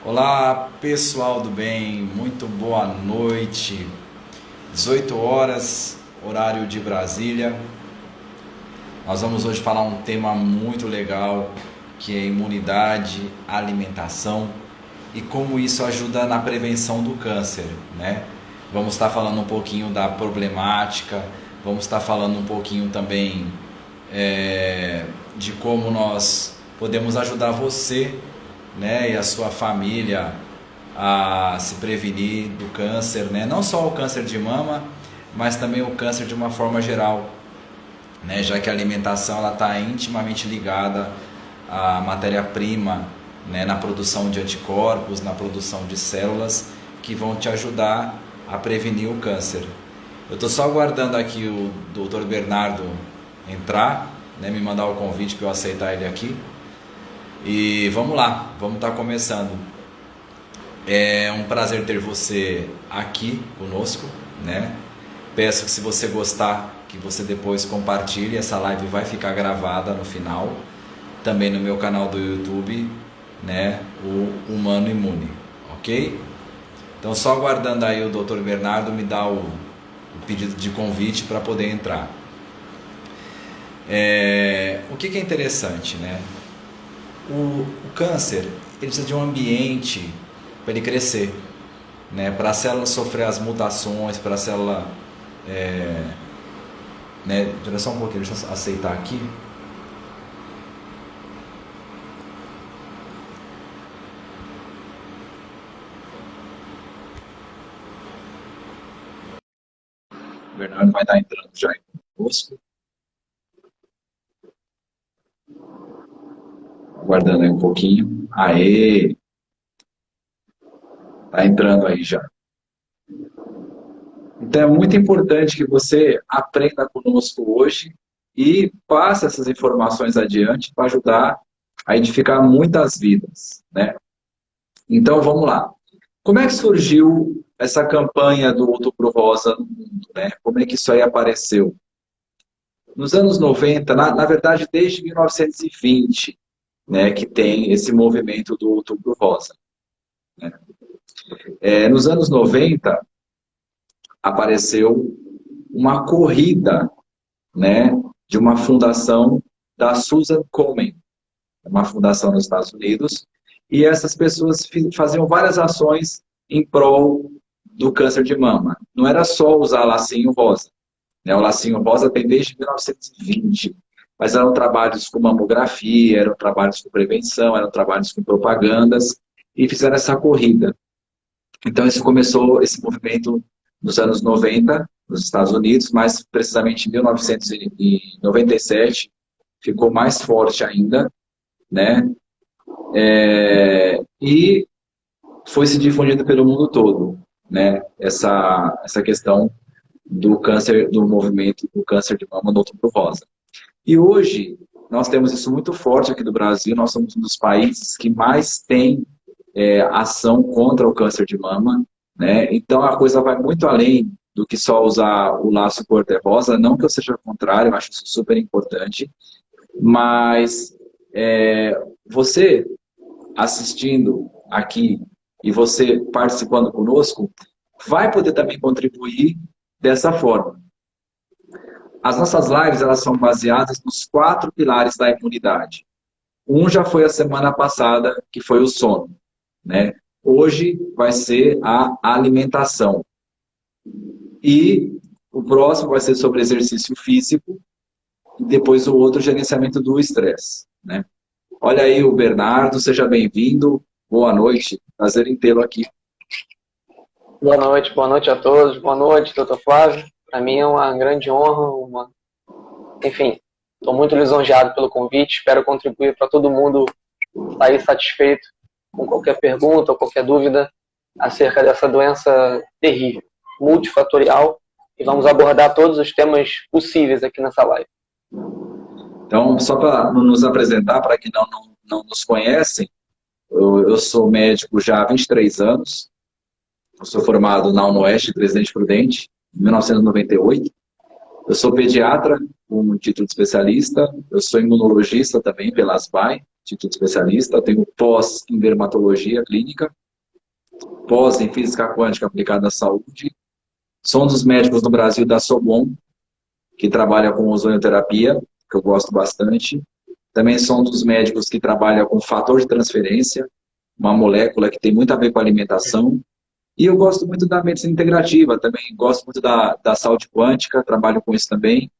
Olá, pessoal do bem, muito boa noite. 18 horas, horário de Brasília. Nós vamos hoje falar um tema muito legal, que é imunidade, alimentação e como isso ajuda na prevenção do câncer, né? Vamos estar falando um pouquinho da problemática, vamos estar falando um pouquinho também de como nós podemos ajudar você, né, e a sua família a se prevenir do câncer, né? Não só o câncer de mama, mas também o câncer de uma forma geral, né? Já que a alimentação ela está intimamente ligada à matéria-prima, né? Na produção de anticorpos, na produção de células que vão te ajudar a prevenir o câncer. Eu estou só aguardando aqui o Dr. Bernardo entrar, né? Me mandar o convite para eu aceitar ele aqui. E vamos lá, vamos estar começando. É um prazer ter você aqui conosco, né? Peço que se você gostar, que você depois compartilhe, essa live vai ficar gravada no final, também no meu canal do YouTube, né? O Humano Imune, ok? Então só aguardando aí o Dr. Bernardo me dar o pedido de convite para poder entrar. O que é interessante, né? O câncer, ele precisa de um ambiente para ele crescer, né? Para a célula sofrer as mutações, para a célula, né? Espera só um pouquinho, deixa eu aceitar aqui. O Bernardo vai estar entrando já conosco, aguardando aí um pouquinho. Aê, tá entrando aí já. Então é muito importante que você aprenda conosco hoje e passe essas informações adiante para ajudar a edificar muitas vidas, né? Então vamos lá. Como é que surgiu essa campanha do Outubro Rosa no mundo, né? Como é que isso aí apareceu? Nos anos 90, na verdade desde 1920, né, que tem esse movimento do Outubro Rosa, né? Nos anos 90 apareceu uma corrida, né, de uma fundação da Susan Komen, uma fundação nos Estados Unidos, e essas pessoas faziam várias ações em prol do câncer de mama. Não era só usar lacinho rosa, né? O lacinho rosa tem desde 1920, mas eram trabalhos com mamografia, eram trabalhos com prevenção, eram trabalhos com propagandas, e fizeram essa corrida. Então, isso começou, esse movimento, nos anos 90, nos Estados Unidos, mais precisamente em 1997, ficou mais forte ainda, né? E foi se difundindo pelo mundo todo, né? Essa questão do câncer, do movimento do câncer de mama no Outubro Rosa. E hoje, nós temos isso muito forte aqui do Brasil, nós somos um dos países que mais tem ação contra o câncer de mama, né? Então a coisa vai muito além do que só usar o laço cor-de-rosa, não que eu seja contrário, eu acho isso super importante, mas você assistindo aqui e você participando conosco, vai poder também contribuir dessa forma. As nossas lives elas são baseadas nos 4 pilares da imunidade. Um já foi a semana passada, que foi o sono, né? Hoje vai ser a alimentação. E o próximo vai ser sobre exercício físico e depois o outro, gerenciamento do estresse, né? Olha aí o Bernardo, seja bem-vindo. Boa noite, prazer em tê-lo aqui. Boa noite a todos. Boa noite, doutor Flávio. Para mim é uma grande honra, enfim, estou muito lisonjeado pelo convite. Espero contribuir para todo mundo sair satisfeito com qualquer pergunta ou qualquer dúvida acerca dessa doença terrível, multifatorial, e vamos abordar todos os temas possíveis aqui nessa live. Então, só para nos apresentar, para quem não nos conhece, eu sou médico já há 23 anos, eu sou formado na UniOeste, Presidente Prudente, em 1998. Eu sou pediatra, com um título de especialista, eu sou imunologista também pela ASBAI, título de especialista, eu tenho pós em dermatologia clínica, pós em física quântica aplicada à saúde, sou um dos médicos no Brasil da Sobom, que trabalha com ozonioterapia, que eu gosto bastante. Também sou um dos médicos que trabalha com fator de transferência, uma molécula que tem muito a ver com a alimentação. E eu gosto muito da medicina integrativa também, gosto muito da saúde quântica, trabalho com isso também.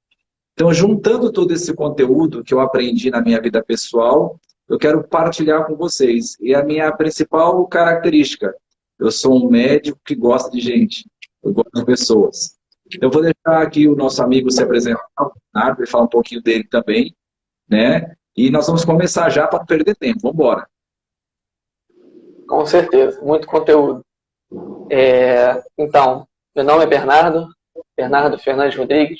Então, juntando todo esse conteúdo que eu aprendi na minha vida pessoal, eu quero partilhar com vocês. E a minha principal característica, eu sou um médico que gosta de gente, eu gosto de pessoas. Eu vou deixar aqui o nosso amigo se apresentar, o Bernardo, e falar um pouquinho dele também, né? E nós vamos começar já para não perder tempo. Vamos embora. Com certeza, muito conteúdo. Então, meu nome é Bernardo Fernandes Rodrigues.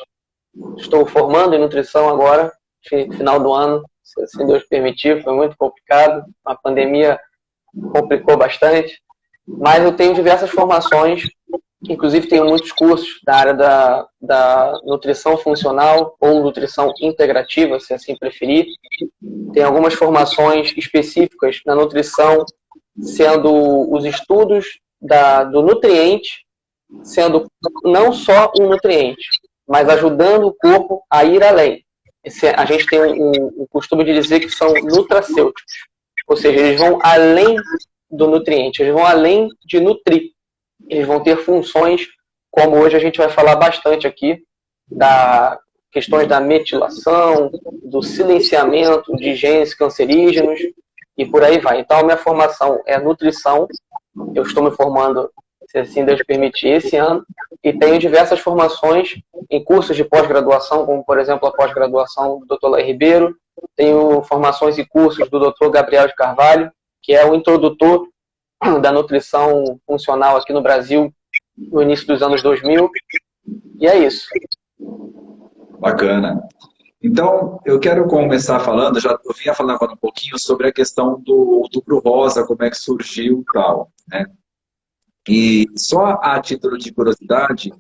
Estou formando em nutrição agora, final do ano, se Deus permitir, foi muito complicado. A pandemia complicou bastante. Mas eu tenho diversas formações, inclusive tenho muitos cursos da área da nutrição funcional ou nutrição integrativa, se assim preferir. Tem algumas formações específicas na nutrição, sendo os estudos do nutriente, sendo não só um nutriente, mas ajudando o corpo a ir além. A gente tem o costume de dizer que são nutracêuticos, ou seja, eles vão além do nutriente, eles vão além de nutrir. Eles vão ter funções, como hoje a gente vai falar bastante aqui, da questões da metilação, do silenciamento de genes cancerígenos e por aí vai. Então, a minha formação é nutrição. Eu estou me formando, se assim Deus permitir, esse ano, e tenho diversas formações em cursos de pós-graduação, como, por exemplo, a pós-graduação do Dr. Lai Ribeiro. Tenho formações e cursos do Dr. Gabriel de Carvalho, que é o introdutor da nutrição funcional aqui no Brasil, no início dos anos 2000. E é isso. Bacana. Então, eu quero começar falando, eu vinha falando agora um pouquinho sobre a questão do Outubro Rosa, como é que surgiu e tal, né? E só a título de curiosidade,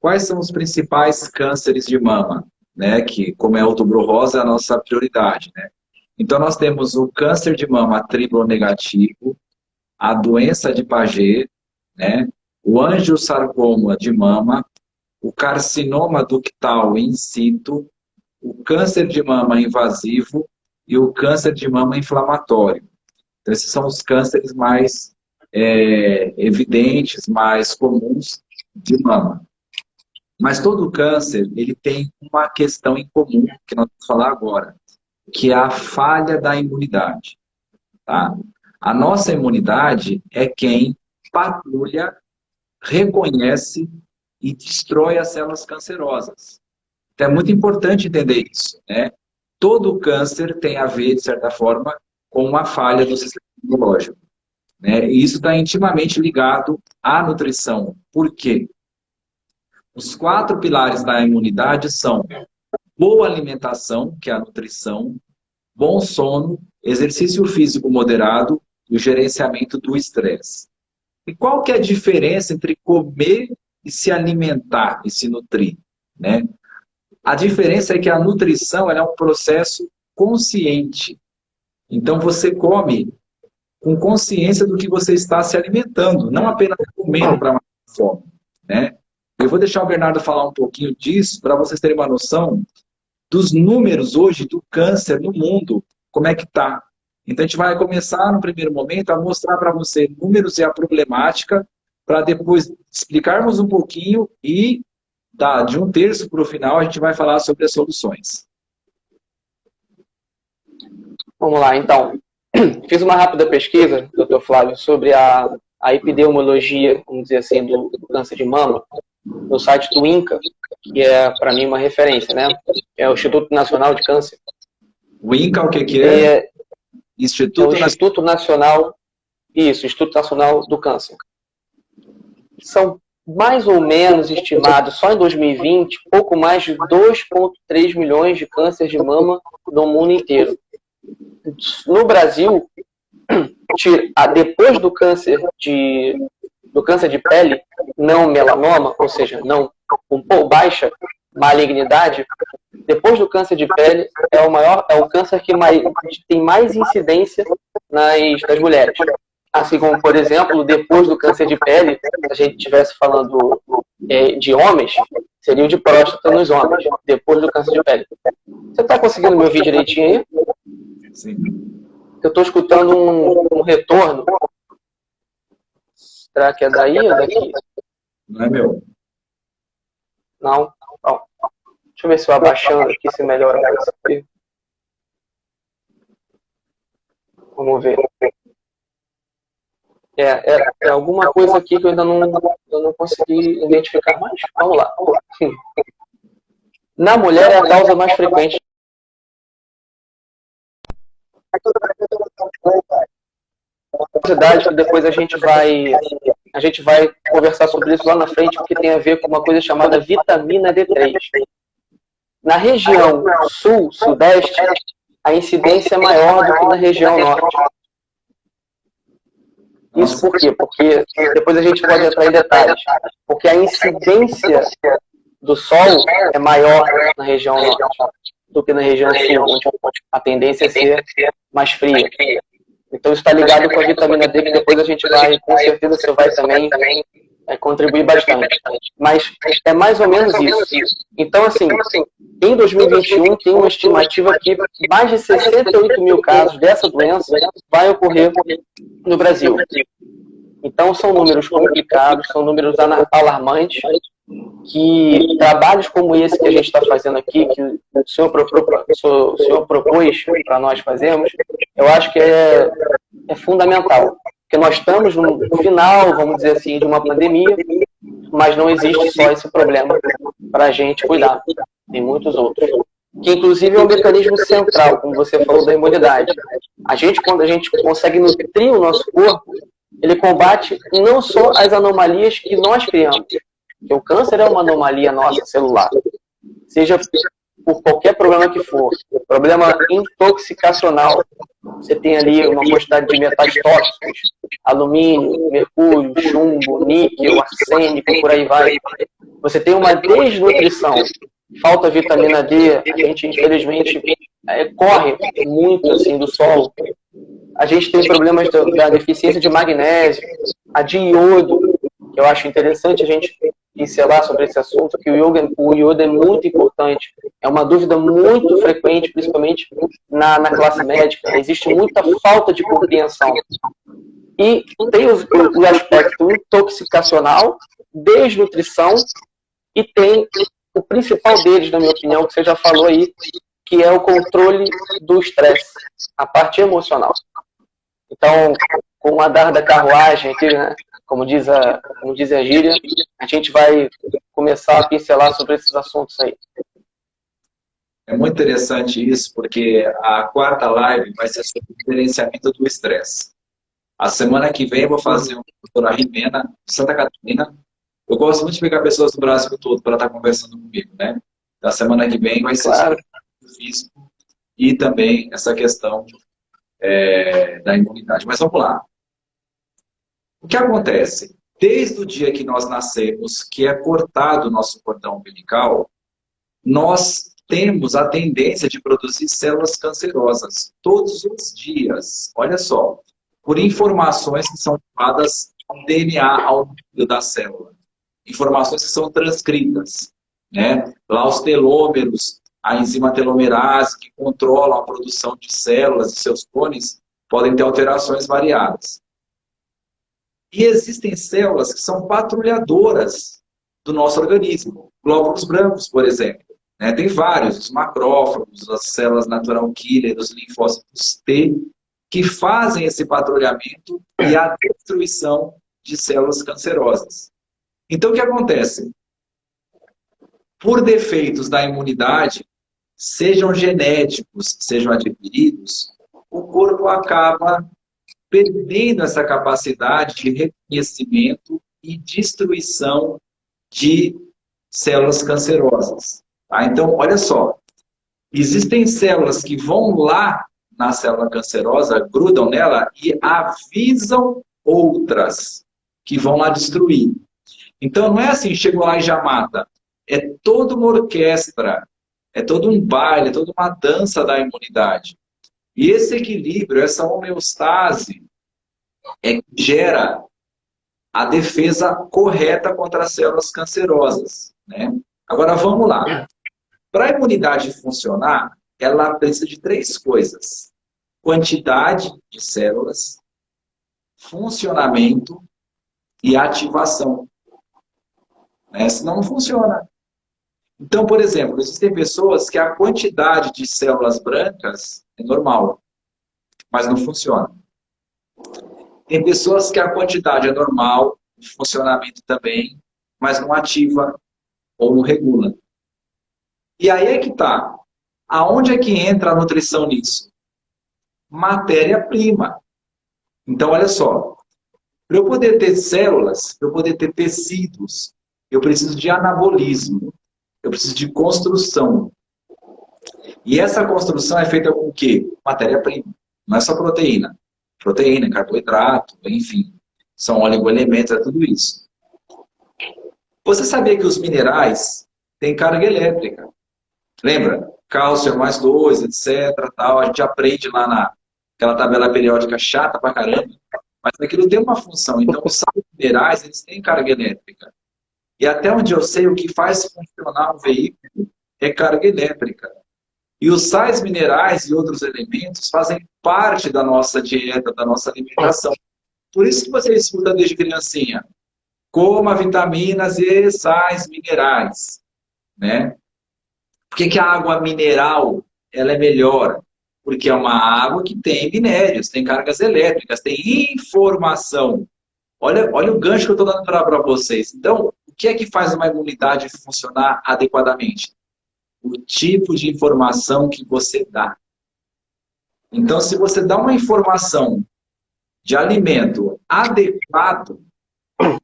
quais são os principais cânceres de mama, né? Que, como é Outubro Rosa, é a nossa prioridade, né? Então, nós temos o câncer de mama triplo negativo, a doença de Paget, né? O angiosarcoma de mama, o carcinoma ductal in situ, o câncer de mama invasivo e o câncer de mama inflamatório. Então, esses são os cânceres mais evidentes, mais comuns de mama. Mas todo câncer, ele tem uma questão em comum, que nós vamos falar agora, que é a falha da imunidade. Tá? A nossa imunidade é quem patrulha, reconhece e destrói as células cancerosas. Então é muito importante entender isso, né? Todo câncer tem a ver, de certa forma, com uma falha do sistema imunológico, né? E isso está intimamente ligado à nutrição. Por quê? Os 4 pilares da imunidade são boa alimentação, que é a nutrição, bom sono, exercício físico moderado e o gerenciamento do estresse. E qual que é a diferença entre comer e se alimentar e se nutrir, né? A diferença é que a nutrição ela é um processo consciente. Então você come com consciência do que você está se alimentando, não apenas comendo para matar a fome, né? Eu vou deixar o Bernardo falar um pouquinho disso para vocês terem uma noção dos números hoje do câncer no mundo, como é que está. Então a gente vai começar no primeiro momento a mostrar para você números e a problemática, para depois explicarmos um pouquinho e de um terço para o final a gente vai falar sobre as soluções. Vamos lá, então. Fiz uma rápida pesquisa, Dr. Flávio, sobre a epidemiologia, vamos dizer assim, do câncer de mama, no site do INCA, que é, para mim, uma referência, né? É o Instituto Nacional de Câncer. O INCA, o que é? Instituto Nacional... Isso, Instituto Nacional do Câncer. São mais ou menos estimados, só em 2020, pouco mais de 2,3 milhões de cânceres de mama no mundo inteiro. No Brasil, depois do câncer de pele, não melanoma, ou seja, não com baixa malignidade, depois do câncer de pele, é o câncer que tem mais incidência nas mulheres. Assim como, por exemplo, depois do câncer de pele, se a gente estivesse falando de homens, seria o de próstata nos homens, depois do câncer de pele. Você está conseguindo me ouvir direitinho aí? Sim. Eu estou escutando um retorno. Será que é daí ou daqui? Não é meu. Não. Deixa eu ver se eu abaixando aqui se melhora mais. Vamos ver. É alguma coisa aqui que eu ainda não consegui identificar mais. Vamos lá. Na mulher é a causa mais frequente. Que depois a gente vai conversar sobre isso lá na frente, porque tem a ver com uma coisa chamada vitamina D3. Na região sul, sudeste, a incidência é maior do que na região norte. Isso por quê? Porque depois a gente pode entrar em detalhes. Porque a incidência do sol é maior na região norte do que na região sul, onde a tendência é ser mais fria. Então isso está ligado com a vitamina D, que depois a gente vai, com certeza você vai também contribuir bastante. Mas é mais ou menos isso. Então, assim, em 2021 tem uma estimativa que mais de 68 mil casos dessa doença vai ocorrer no Brasil. Então são números complicados, são números alarmantes, que trabalhos como esse que a gente está fazendo aqui, que o senhor propôs para nós fazermos, eu acho que é fundamental. Porque nós estamos no final, vamos dizer assim, de uma pandemia, mas não existe só esse problema para a gente cuidar. Tem muitos outros. Que inclusive é um mecanismo central, como você falou, da imunidade. Quando a gente consegue nutrir o nosso corpo, ele combate não só as anomalias que nós criamos. Porque o câncer é uma anomalia nossa celular. Seja por qualquer problema que for. Problema intoxicacional. Você tem ali uma quantidade de metais tóxicos. Alumínio, mercúrio, chumbo, níquel, arsênico, por aí vai. Você tem uma desnutrição. Falta vitamina D. A gente, infelizmente, corre muito assim, do sol. A gente tem problemas da deficiência de magnésio, a de iodo, que eu acho interessante a gente pincelar sobre esse assunto, que o iodo é muito importante. É uma dúvida muito frequente, principalmente na classe médica. Existe muita falta de compreensão. E tem o aspecto intoxicacional, desnutrição, e tem o principal deles, na minha opinião, que você já falou aí, que é o controle do estresse, a parte emocional. Então, com o andar da carruagem aqui, né, como diz a gíria, a gente vai começar a pincelar sobre esses assuntos aí. É muito interessante isso, porque a quarta live vai ser sobre o gerenciamento do estresse. A semana que vem eu vou fazer uma doutora Rimena, de Santa Catarina. Eu gosto muito de pegar pessoas do Brasil todo para estar conversando comigo, né? Da semana que vem vai ser sobre o físico e também essa questão da imunidade. Mas vamos lá. O que acontece? Desde o dia que nós nascemos, que é cortado o nosso cordão umbilical, nós temos a tendência de produzir células cancerosas todos os dias. Olha só, por informações que são dadas ao DNA, ao núcleo da célula. Informações que são transcritas, né? Lá os telômeros, a enzima telomerase, que controla a produção de células e seus clones, podem ter alterações variadas. E existem células que são patrulhadoras do nosso organismo. Glóbulos brancos, por exemplo. Né? Tem vários, os macrófagos, as células natural killer, os linfócitos T, que fazem esse patrulhamento e a destruição de células cancerosas. Então, o que acontece? Por defeitos da imunidade, sejam genéticos, sejam adquiridos, o corpo acaba perdendo essa capacidade de reconhecimento e destruição de células cancerosas. Tá? Então, olha só, existem células que vão lá na célula cancerosa, grudam nela e avisam outras que vão lá destruir. Então, não é assim, chegou lá e já mata. É toda uma orquestra É todo um baile, é toda uma dança da imunidade. E esse equilíbrio, essa homeostase, é que gera a defesa correta contra as células cancerosas, né? Agora vamos lá. Para a imunidade funcionar, ela precisa de três coisas: quantidade de células, funcionamento e ativação. Né? Senão não funciona. Então, por exemplo, existem pessoas que a quantidade de células brancas é normal, mas não funciona. Tem pessoas que a quantidade é normal, o funcionamento também, mas não ativa ou não regula. E aí é que está. Aonde é que entra a nutrição nisso? Matéria-prima. Então, olha só. Para eu poder ter células, para eu poder ter tecidos, eu preciso de anabolismo. Eu preciso de construção. E essa construção é feita com o quê? Matéria-prima. Não é só proteína. Proteína, carboidrato, enfim. São oligoelementos, é tudo isso. Você sabia que os minerais têm carga elétrica? Lembra? Cálcio mais 2, etc. Tal. A gente aprende lá naquela tabela periódica chata pra caramba. Mas aquilo tem uma função. Então, os sais minerais, eles têm carga elétrica. E até onde eu sei, o que faz funcionar um veículo é carga elétrica. E os sais minerais e outros elementos fazem parte da nossa dieta, da nossa alimentação. Por isso que você escuta desde criancinha: coma vitaminas e sais minerais. Né? Por que a água mineral ela é melhor? Porque é uma água que tem minérios, tem cargas elétricas, tem informação. Olha o gancho que eu estou dando para vocês. Então, o que é que faz uma imunidade funcionar adequadamente? O tipo de informação que você dá. Então, se você dá uma informação de alimento adequado,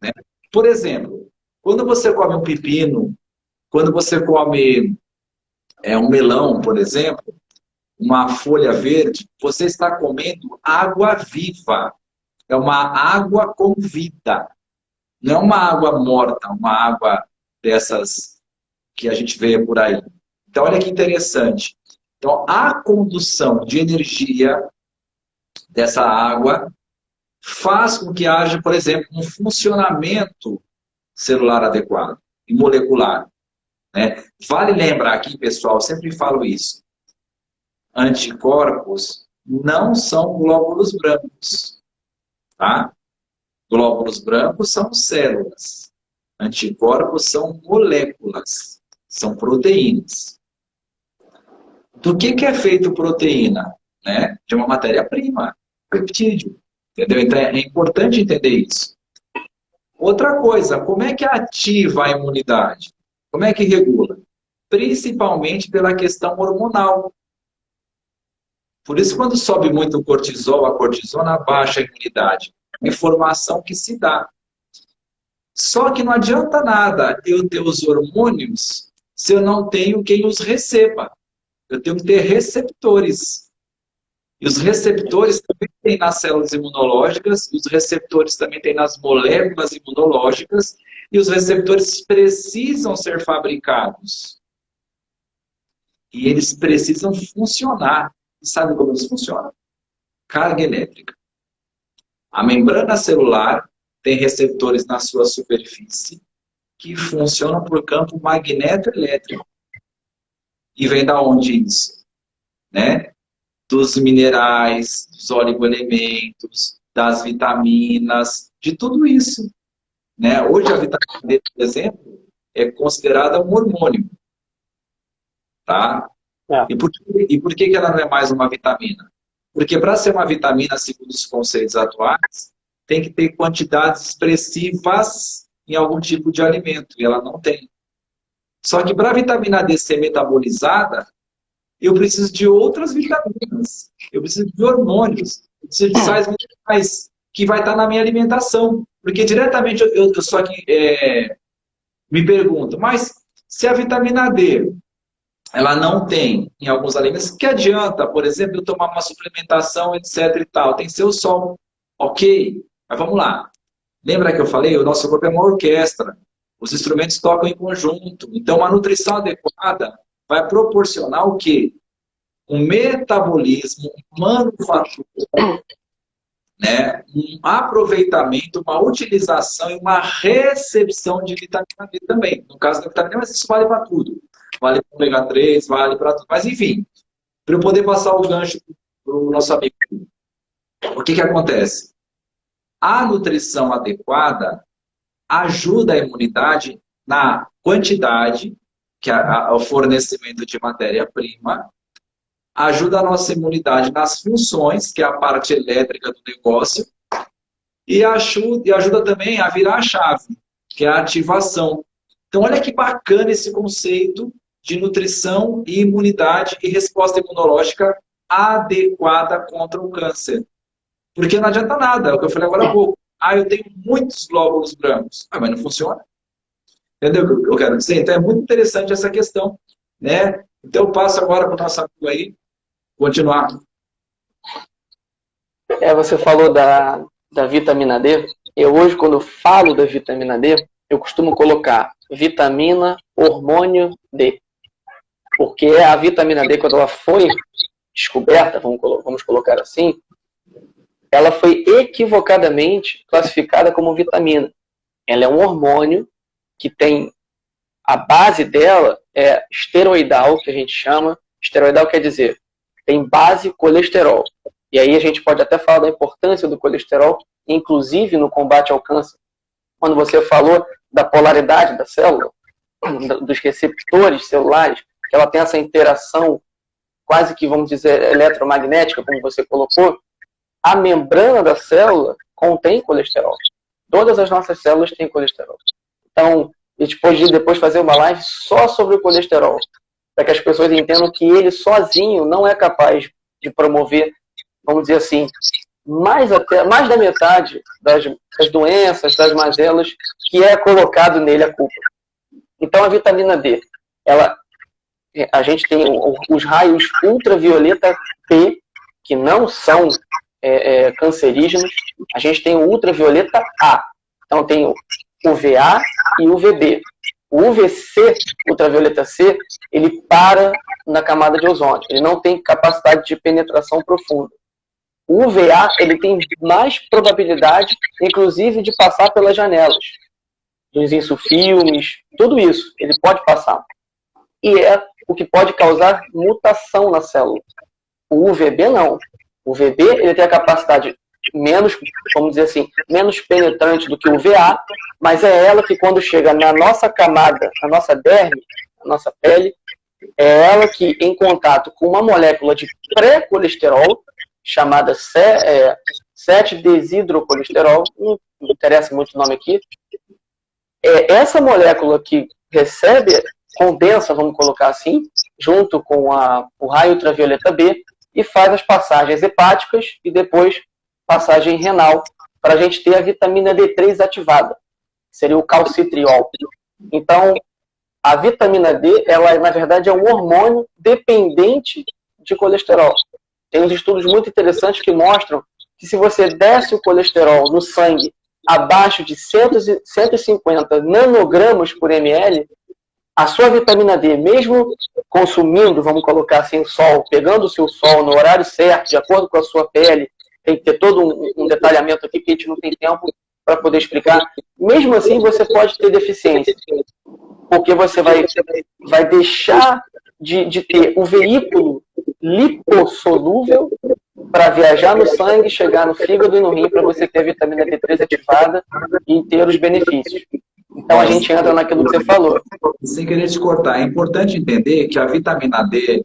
né? Por exemplo, quando você come um pepino, quando você come um melão, por exemplo, uma folha verde, você está comendo água viva. É uma água com vida. Não é uma água morta, uma água dessas que a gente vê por aí. Então, olha que interessante. Então, a condução de energia dessa água faz com que haja, por exemplo, um funcionamento celular adequado e molecular. Né? Vale lembrar aqui, pessoal, sempre falo isso: anticorpos não são glóbulos brancos. Tá? Glóbulos brancos são células. Anticorpos são moléculas, são proteínas. Do que é feito proteína? Né? De uma matéria-prima, peptídeo. Entendeu? Então é importante entender isso. Outra coisa, como é que ativa a imunidade? Como é que regula? Principalmente pela questão hormonal. Por isso, quando sobe muito o cortisol, a cortisona baixa a imunidade. Informação que se dá. Só que não adianta nada eu ter os hormônios se eu não tenho quem os receba. Eu tenho que ter receptores. E os receptores também tem nas células imunológicas, e os receptores também tem nas moléculas imunológicas, e os receptores precisam ser fabricados. E eles precisam funcionar. E sabe como eles funcionam? Carga elétrica. A membrana celular tem receptores na sua superfície que funcionam por campo magneto-elétrico. E vem da onde isso? Né? Dos minerais, dos oligoelementos, das vitaminas, de tudo isso. Né? Hoje a vitamina D, por exemplo, é considerada um hormônio. Tá? É. E por que ela não é mais uma vitamina? Porque para ser uma vitamina, segundo os conceitos atuais, tem que ter quantidades expressivas em algum tipo de alimento, e ela não tem. Só que para a vitamina D ser metabolizada, eu preciso de outras vitaminas, eu preciso de hormônios, eu preciso de sais minerais, que vai estar na minha alimentação. Porque diretamente eu só que me pergunto, mas se a vitamina D ela não tem em alguns alimentos, que adianta, por exemplo, eu tomar uma suplementação, etc e tal, tem seu sol, ok, mas vamos lá. Lembra que eu falei, o nosso corpo é uma orquestra, os instrumentos tocam em conjunto, então uma nutrição adequada vai proporcionar o quê? Um metabolismo, uma manufatura, né? Um aproveitamento, uma utilização e uma recepção de vitamina D também. No caso da vitamina D, mas isso vale para tudo. Vale para o ômega 3, vale para tudo. Mas, enfim, para eu poder passar o gancho para o nosso amigo, o que acontece? A nutrição adequada ajuda a imunidade na quantidade, que é o fornecimento de matéria-prima, ajuda a nossa imunidade nas funções, que é a parte elétrica do negócio, e ajuda também a virar a chave, que é a ativação. Então, olha que bacana esse conceito de nutrição e imunidade e resposta imunológica adequada contra o câncer. Porque não adianta nada, é o que eu falei agora há pouco. Eu tenho muitos glóbulos brancos. Mas não funciona. Entendeu o que eu quero dizer? Então, é muito interessante essa questão, né? Então, eu passo agora para o nosso amigo aí continuar. Você falou da vitamina D. Eu hoje, quando eu falo da vitamina D, eu costumo colocar vitamina, hormônio D. Porque a vitamina D, quando ela foi descoberta, vamos colocar assim, ela foi equivocadamente classificada como vitamina. Ela é um hormônio que tem, a base dela é esteroidal, que a gente chama. Esteroidal quer dizer, tem base colesterol. E aí a gente pode até falar da importância do colesterol, inclusive no combate ao câncer. Quando você falou da polaridade da célula, dos receptores celulares, que ela tem essa interação quase que, vamos dizer, eletromagnética, como você colocou, a membrana da célula contém colesterol. Todas as nossas células têm colesterol. Então, a gente pode depois fazer uma live só sobre o colesterol, para que as pessoas entendam que ele sozinho não é capaz de promover, vamos dizer assim, mais da metade das doenças, das mazelas, que é colocado nele a culpa. Então, a vitamina D, a gente tem os raios ultravioleta P, que não são cancerígenos. A gente tem o ultravioleta A. Então, tem o UVA e o UVB. O UVC, ultravioleta C, ele para na camada de ozônio. Ele não tem capacidade de penetração profunda. O UVA, ele tem mais probabilidade, inclusive, de passar pelas janelas. Dos insufilmes, tudo isso, ele pode passar. E é o que pode causar mutação na célula. O UVB não. O UVB, ele tem a capacidade menos, vamos dizer assim, menos penetrante do que o UVA, mas é ela que, quando chega na nossa camada, na nossa derme, na nossa pele, é ela que, em contato com uma molécula de pré-colesterol, chamada 7-desidrocolesterol, não interessa muito o nome aqui, é essa molécula que recebe, condensa, vamos colocar assim, junto com o raio ultravioleta B, e faz as passagens hepáticas e depois passagem renal, para a gente ter a vitamina D3 ativada. Seria o calcitriol. Então, a vitamina D, ela na verdade é um hormônio dependente de colesterol. Tem uns estudos muito interessantes que mostram que, se você desce o colesterol no sangue abaixo de 150 nanogramas por ml, a sua vitamina D, mesmo consumindo, vamos colocar assim, o sol, pegando o seu sol no horário certo, de acordo com a sua pele, tem que ter todo um detalhamento aqui que a gente não tem tempo para poder explicar. Mesmo assim, você pode ter deficiência, porque você vai deixar de ter o veículo lipossolúvel para viajar no sangue, chegar no fígado e no rim, para você ter a vitamina D3 ativada e ter os benefícios. Então a gente entra naquilo que você falou. Sem querer te cortar, é importante entender que a vitamina D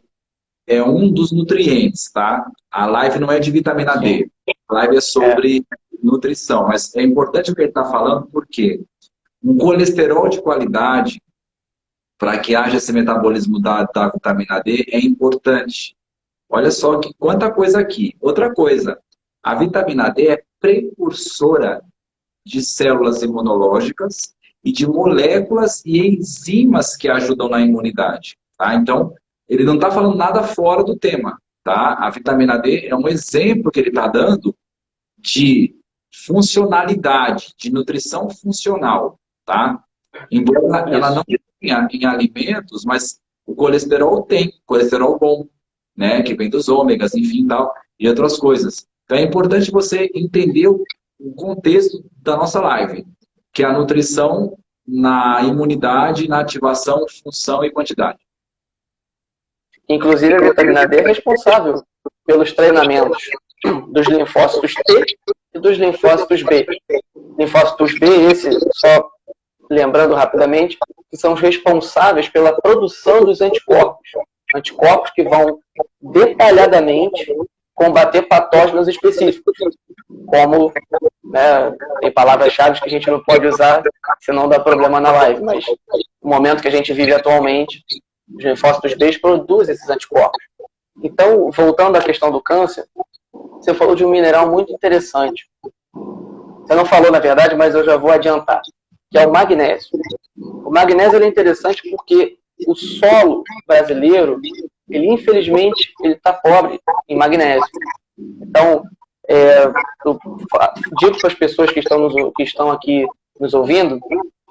é um dos nutrientes, tá? A live não é de vitamina D. A live é sobre nutrição. Mas é importante o que ele está falando, porque um colesterol de qualidade, para que haja esse metabolismo da vitamina D, é importante. Olha só que quanta coisa aqui. Outra coisa, a vitamina D é precursora de células imunológicas e de moléculas e enzimas que ajudam na imunidade. Tá? Então, ele não está falando nada fora do tema. Tá? A vitamina D é um exemplo que ele está dando de funcionalidade, de nutrição funcional. Tá? Embora ela não tenha em alimentos, mas O colesterol tem, colesterol bom, né? Que vem dos ômegas, enfim, tal, e outras coisas. Então é importante você entender o contexto da nossa live, que é a nutrição na imunidade, na ativação, função e quantidade. Inclusive, a vitamina D é responsável pelos treinamentos dos linfócitos T e dos linfócitos B. Linfócitos B, esse, só lembrando rapidamente, que são os responsáveis pela produção dos anticorpos. Anticorpos que vão detalhadamente combater patógenos específicos, como, né, tem palavras-chave que a gente não pode usar, senão dá problema na live, mas no momento que a gente vive atualmente, os linfócitos B produzem esses anticorpos. Então, voltando à questão do câncer, você falou de um mineral muito interessante. Você não falou, na verdade, mas eu já vou adiantar, que é o magnésio. O magnésio é interessante porque o solo brasileiro, ele infelizmente, ele está pobre em magnésio. Então, eu digo para as pessoas que estão aqui nos ouvindo,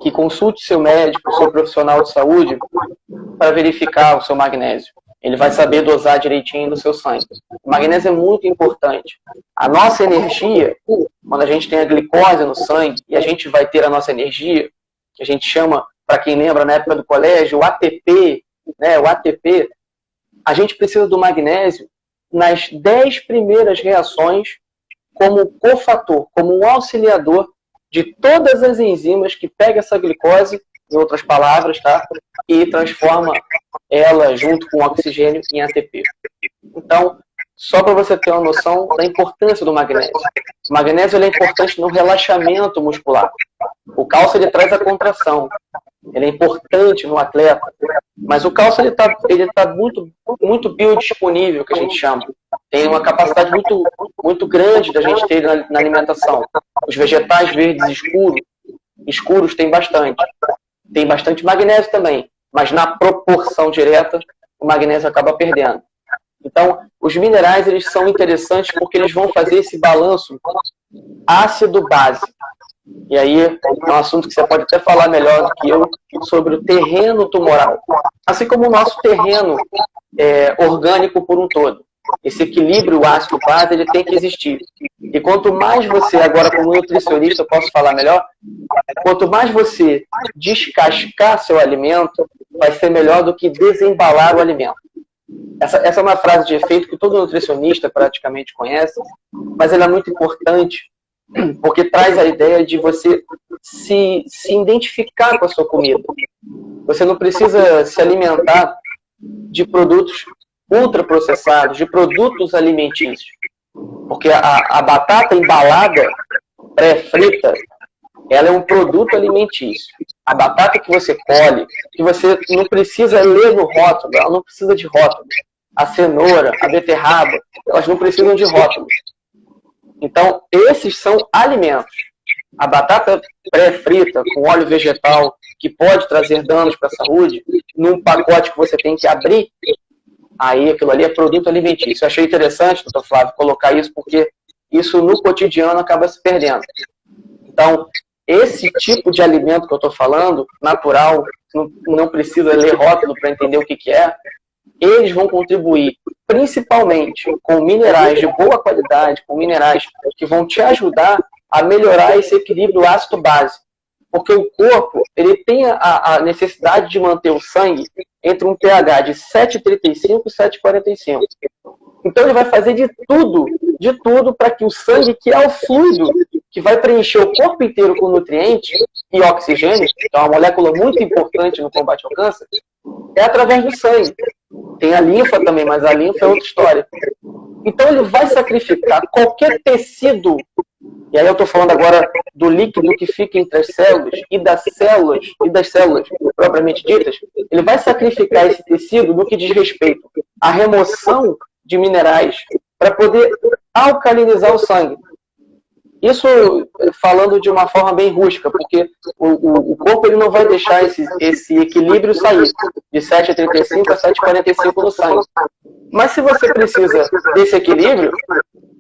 que consulte seu médico, seu profissional de saúde, para verificar o seu magnésio. Ele vai saber dosar direitinho no seu sangue. O magnésio é muito importante. A nossa energia, quando a gente tem a glicose no sangue, e a gente vai ter a nossa energia, que a gente chama, para quem lembra, na época do colégio, o ATP, né, o ATP, a gente precisa do magnésio nas 10 primeiras reações como cofator, como um auxiliador de todas as enzimas que pega essa glicose, em outras palavras, tá? E transforma ela, junto com o oxigênio, em ATP. Então, só para você ter uma noção da importância do magnésio. O magnésio ele é importante no relaxamento muscular. O cálcio ele traz a contração. Ele é importante no atleta. Mas o cálcio ele tá muito biodisponível, que a gente chama. Tem uma capacidade muito grande da gente ter na alimentação. Os vegetais verdes escuros tem bastante. Tem bastante magnésio também, mas na proporção direta, o magnésio acaba perdendo. Então, os minerais eles são interessantes porque eles vão fazer esse balanço ácido-base. E aí é um assunto que você pode até falar melhor do que eu sobre o terreno tumoral. Assim como o nosso terreno orgânico por um todo. Esse equilíbrio ácido-base ele tem que existir. E quanto mais você, agora como nutricionista eu posso falar melhor, quanto mais você descascar seu alimento, vai ser melhor do que desembalar o alimento. Essa é uma frase de efeito que todo nutricionista praticamente conhece, mas ela é muito importante porque traz a ideia de você se identificar com a sua comida. Você não precisa se alimentar de produtos ultraprocessados, de produtos alimentícios. Porque a batata embalada, pré-frita, ela é um produto alimentício. A batata que você colhe, que você não precisa ler no rótulo, ela não precisa de rótulo. A cenoura, a beterraba, elas não precisam de rótulos. Então, esses são alimentos. A batata pré-frita, com óleo vegetal, que pode trazer danos para a saúde, num pacote que você tem que abrir, aí aquilo ali é produto alimentício. Eu achei interessante, doutor Flávio, colocar isso, porque isso no cotidiano acaba se perdendo. Então, esse tipo de alimento que eu estou falando, natural, não precisa ler rótulo para entender o que é, eles vão contribuir principalmente com minerais de boa qualidade, com minerais que vão te ajudar a melhorar esse equilíbrio ácido-base. Porque o corpo ele tem a necessidade de manter o sangue entre um pH de 7,35 e 7,45. Então ele vai fazer de tudo para que o sangue, que é o fluido que vai preencher o corpo inteiro com nutrientes e oxigênio, que é uma molécula muito importante no combate ao câncer, é através do sangue. Tem a linfa também, mas a linfa é outra história. Então ele vai sacrificar qualquer tecido, e aí eu estou falando agora do líquido que fica entre as células e das células propriamente ditas, ele vai sacrificar esse tecido no que diz respeito à remoção de minerais para poder alcalinizar o sangue. Isso falando de uma forma bem rústica, porque o corpo ele não vai deixar esse equilíbrio sair de 7,35 a 7,45 no sangue. Mas se você precisa desse equilíbrio,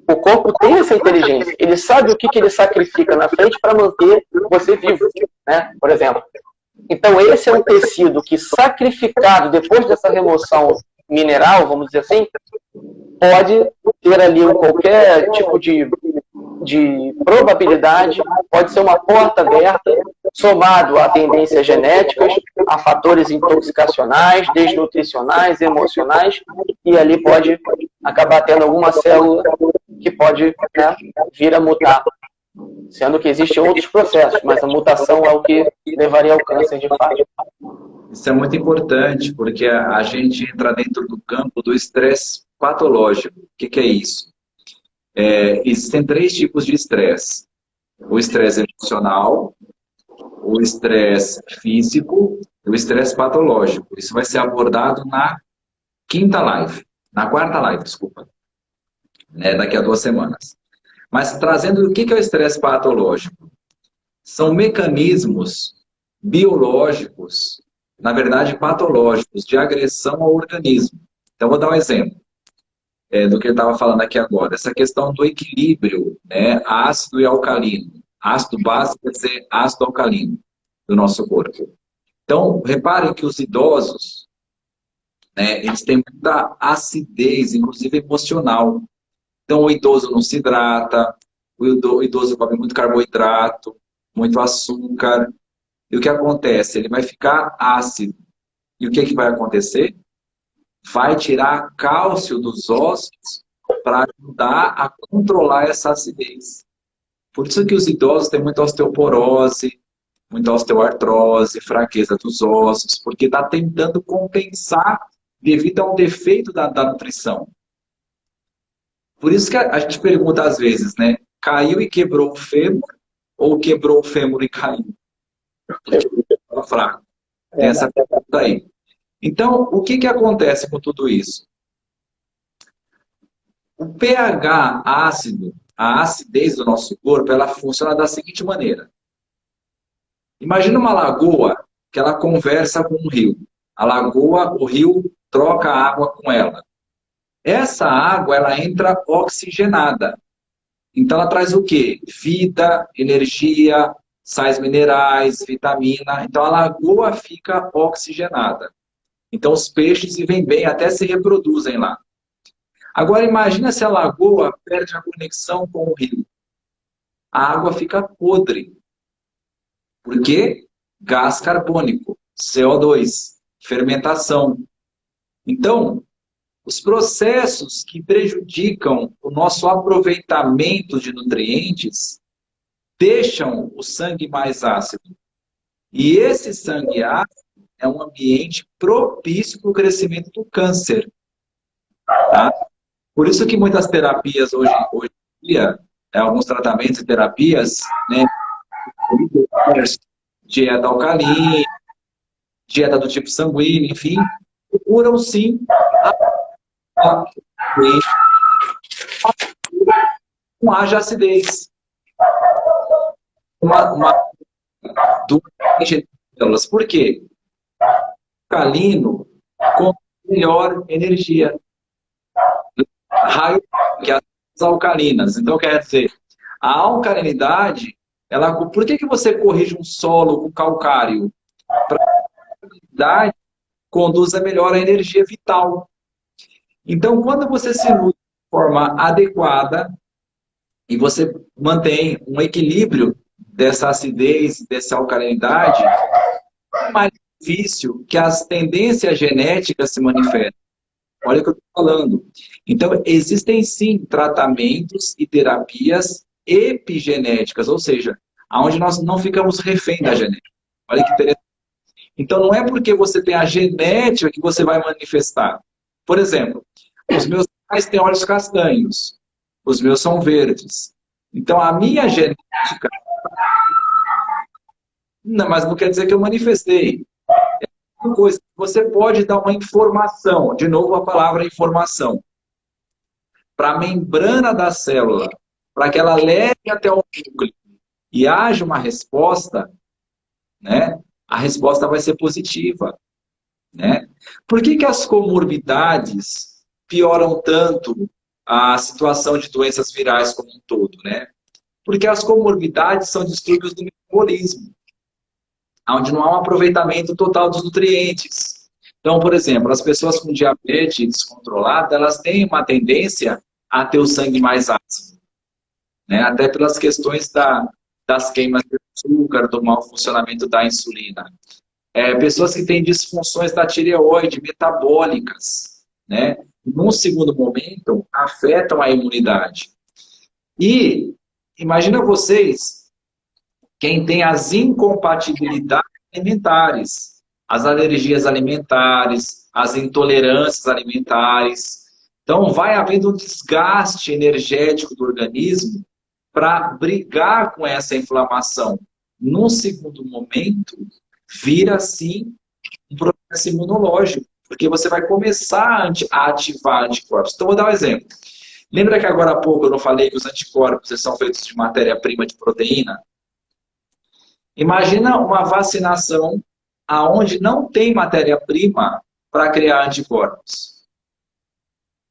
o corpo tem essa inteligência. Ele sabe o que ele sacrifica na frente para manter você vivo, né? Por exemplo. Então, esse é um tecido que, sacrificado depois dessa remoção mineral, vamos dizer assim, pode ter ali qualquer tipo de probabilidade, pode ser uma porta aberta, somado a tendências genéticas, a fatores intoxicacionais, desnutricionais, emocionais, e ali pode acabar tendo alguma célula que pode, né, vir a mutar. Sendo que existem outros processos, mas a mutação é o que levaria ao câncer de fato. Isso é muito importante, porque a gente entra dentro do campo do estresse patológico. O que é isso? Existem 3 tipos de estresse. O estresse emocional, o estresse físico e o estresse patológico. Isso vai ser abordado na quarta live, desculpa, né, daqui a 2 semanas. Mas trazendo o que é o estresse patológico? São mecanismos biológicos, na verdade patológicos, de agressão ao organismo. Então, vou dar um exemplo do que eu estava falando aqui agora. Essa questão do equilíbrio, né, ácido e alcalino. Ácido básico quer dizer ácido alcalino do nosso corpo. Então, reparem que os idosos, né, eles têm muita acidez, inclusive emocional. Então, o idoso não se hidrata, o idoso come muito carboidrato, muito açúcar. E o que acontece? Ele vai ficar ácido. E o que vai acontecer? Vai tirar cálcio dos ossos para ajudar a controlar essa acidez. Por isso que os idosos têm muita osteoporose, muita osteoartrose, fraqueza dos ossos, porque está tentando compensar devido a um defeito da nutrição. Por isso que a gente pergunta às vezes, né? Caiu e quebrou o fêmur ou quebrou o fêmur e caiu? Porque o fraco. Tem essa pergunta aí. Então, o que acontece com tudo isso? O pH ácido, a acidez do nosso corpo, ela funciona da seguinte maneira. Imagina uma lagoa que ela conversa com um rio. A lagoa, o rio troca água com ela. Essa água, ela entra oxigenada. Então, ela traz o quê? Vida, energia, sais minerais, vitamina. Então, a lagoa fica oxigenada. Então, os peixes vivem bem, até se reproduzem lá. Agora, imagina se a lagoa perde a conexão com o rio. A água fica podre. Por quê? Gás carbônico, CO2, fermentação. Então, os processos que prejudicam o nosso aproveitamento de nutrientes deixam o sangue mais ácido. E esse sangue ácido é um ambiente propício para o crescimento do câncer. Tá? Por isso que muitas terapias hoje em dia, alguns tratamentos e terapias, né, dieta alcalina, dieta do tipo sanguíneo, enfim, procuram sim não haja acidez. Por quê? O alcalino com melhor energia. Raio que as alcalinas. Então, quer dizer, a alcalinidade, por que você corrige um solo com calcário? Para que a alcalinidade conduza melhor a energia vital. Então, quando você se nutre de forma adequada e você mantém um equilíbrio dessa acidez, dessa alcalinidade, é mais difícil que as tendências genéticas se manifestem. Olha o que eu estou falando. Então, existem sim tratamentos e terapias epigenéticas, ou seja, onde nós não ficamos refém da genética. Olha que interessante. Então, não é porque você tem a genética que você vai manifestar. Por exemplo, os meus pais têm olhos castanhos, os meus são verdes. Então, a minha genética... Não, mas não quer dizer que eu manifestei. Coisa, você pode dar uma informação, de novo a palavra informação, para a membrana da célula, para que ela leve até o núcleo e haja uma resposta, né? A resposta vai ser positiva. Né? Por que as comorbidades pioram tanto a situação de doenças virais como um todo? Né? Porque as comorbidades são distúrbios do metabolismo. onde não há um aproveitamento total dos nutrientes. Então, por exemplo, as pessoas com diabetes descontrolada, elas têm uma tendência a ter o sangue mais ácido, né? Até pelas questões das queimas de açúcar, do mau funcionamento da insulina. Pessoas que têm disfunções da tireoide, metabólicas, né? Num segundo momento, afetam a imunidade. E imagina vocês, quem tem as incompatibilidades alimentares, as alergias alimentares, as intolerâncias alimentares. Então, vai havendo um desgaste energético do organismo para brigar com essa inflamação. Num segundo momento, vira, sim, um processo imunológico, porque você vai começar a ativar anticorpos. Então, vou dar um exemplo. Lembra que agora há pouco eu não falei que os anticorpos eles são feitos de matéria-prima de proteína? Imagina uma vacinação aonde não tem matéria-prima para criar anticorpos,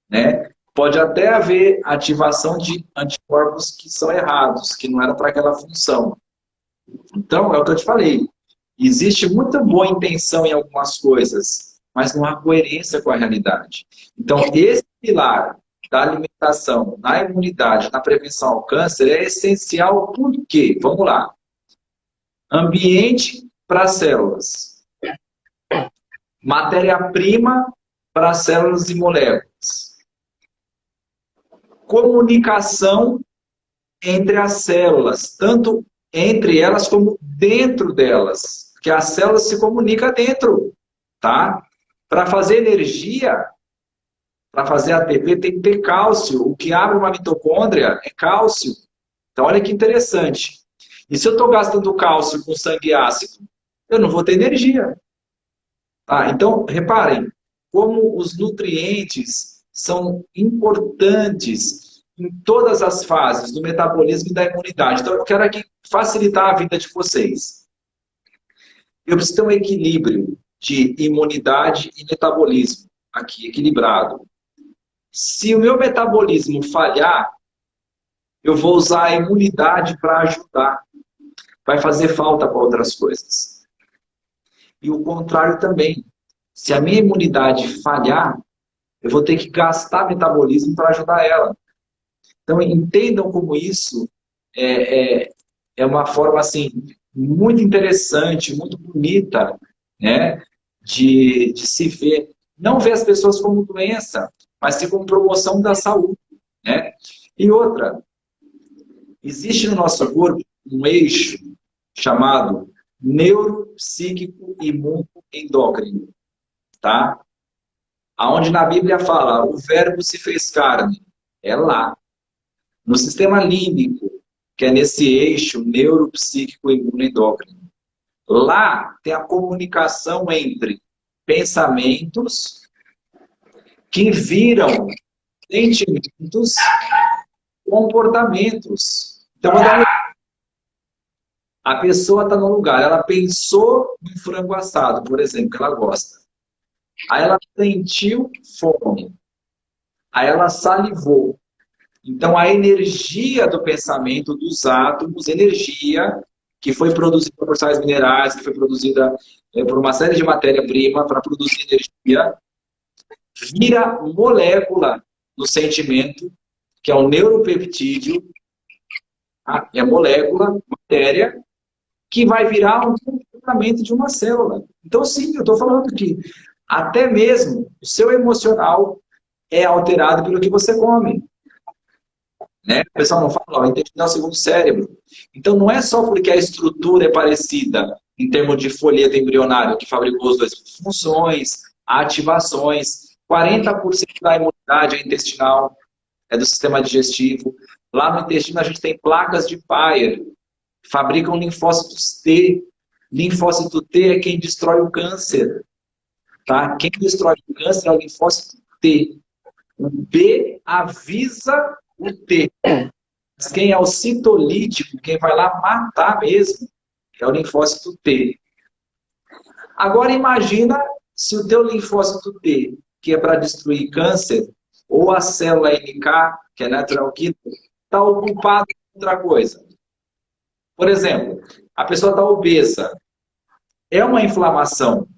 né? Pode até haver ativação de anticorpos que são errados, que não eram para aquela função. Então, é o que eu te falei. Existe muita boa intenção em algumas coisas, mas não há coerência com a realidade. Então, esse pilar da alimentação, na imunidade, na prevenção ao câncer é essencial por quê? Vamos lá. Ambiente para células. Matéria-prima para células e moléculas. Comunicação entre as células, tanto entre elas como dentro delas, que a célula se comunica dentro, tá? Para fazer energia, para fazer ATP tem que ter cálcio, o que abre uma mitocôndria é cálcio. Então olha que interessante. E se eu estou gastando cálcio com sangue ácido, eu não vou ter energia. Tá? Então, reparem, como os nutrientes são importantes em todas as fases do metabolismo e da imunidade. Então, eu quero aqui facilitar a vida de vocês. Eu preciso ter um equilíbrio de imunidade e metabolismo aqui, equilibrado. Se o meu metabolismo falhar, eu vou usar a imunidade para ajudar. Vai fazer falta para outras coisas. E o contrário também. Se a minha imunidade falhar, eu vou ter que gastar metabolismo para ajudar ela. Então, entendam como isso é uma forma assim, muito interessante, muito bonita, né, de se ver. Não ver as pessoas como doença, mas sim como promoção da saúde. Né? E outra, existe no nosso corpo um eixo chamado neuropsíquico imunoendócrino, tá? Aonde na Bíblia fala, o verbo se fez carne, é lá. No sistema límbico, que é nesse eixo neuropsíquico imunoendócrino, lá tem a comunicação entre pensamentos que viram sentimentos, comportamentos. Então, vou dar um exemplo. A pessoa está no lugar, ela pensou em frango assado, por exemplo, que ela gosta. Aí ela sentiu fome. Aí ela salivou. Então, a energia do pensamento, dos átomos, energia que foi produzida por sais minerais, que foi produzida por uma série de matéria-prima para produzir energia, vira molécula no sentimento, que é o neuropeptídeo, é molécula, matéria, que vai virar um comportamento de uma célula. Então, sim, eu estou falando que até mesmo o seu emocional é alterado pelo que você come. Né? O pessoal não fala, o intestino é o segundo cérebro. Então, não é só porque a estrutura é parecida em termos de folheto embrionário que fabricou os dois. Funções, ativações, 40% da imunidade é intestinal, é do sistema digestivo. Lá no intestino a gente tem placas de Peyer, fabricam linfócitos T. Linfócito T é quem destrói o câncer. Tá? Quem destrói o câncer é o linfócito T. O B avisa o T. Mas quem é o citolítico, quem vai lá matar mesmo, é o linfócito T. Agora imagina se o teu linfócito T, que é para destruir câncer, ou a célula NK, que é natural killer, está ocupado com outra coisa. Por exemplo, a pessoa está obesa. é uma inflamação.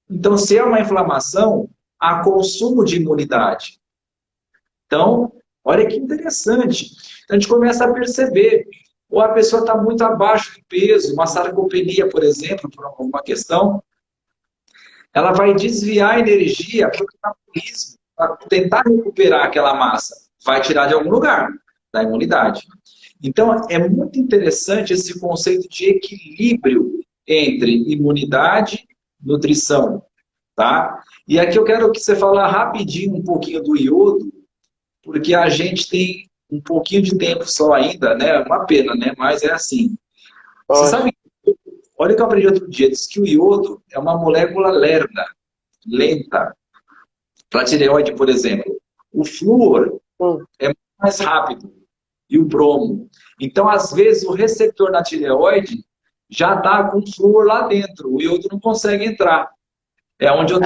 Então, se é uma inflamação, há consumo de imunidade. Então, olha que interessante. Então, a gente começa a perceber, ou a pessoa está muito abaixo do peso, uma sarcopenia, por exemplo, por alguma questão, ela vai desviar a energia para o metabolismo, para tentar recuperar aquela massa. Vai tirar de algum lugar, da imunidade. Então, é muito interessante esse conceito de equilíbrio entre imunidade e nutrição. Tá? E aqui eu quero que você fale rapidinho um pouquinho do iodo, porque a gente tem um pouquinho de tempo só ainda, né? Uma pena, né? Mas é assim. Você sabe, olha o que eu aprendi outro dia, diz que o iodo é uma molécula lenta. Para a tireoide, por exemplo. O flúor é muito mais rápido. E o bromo. Então, às vezes, o receptor na tireoide já está com flúor lá dentro. O iodo não consegue entrar. É onde eu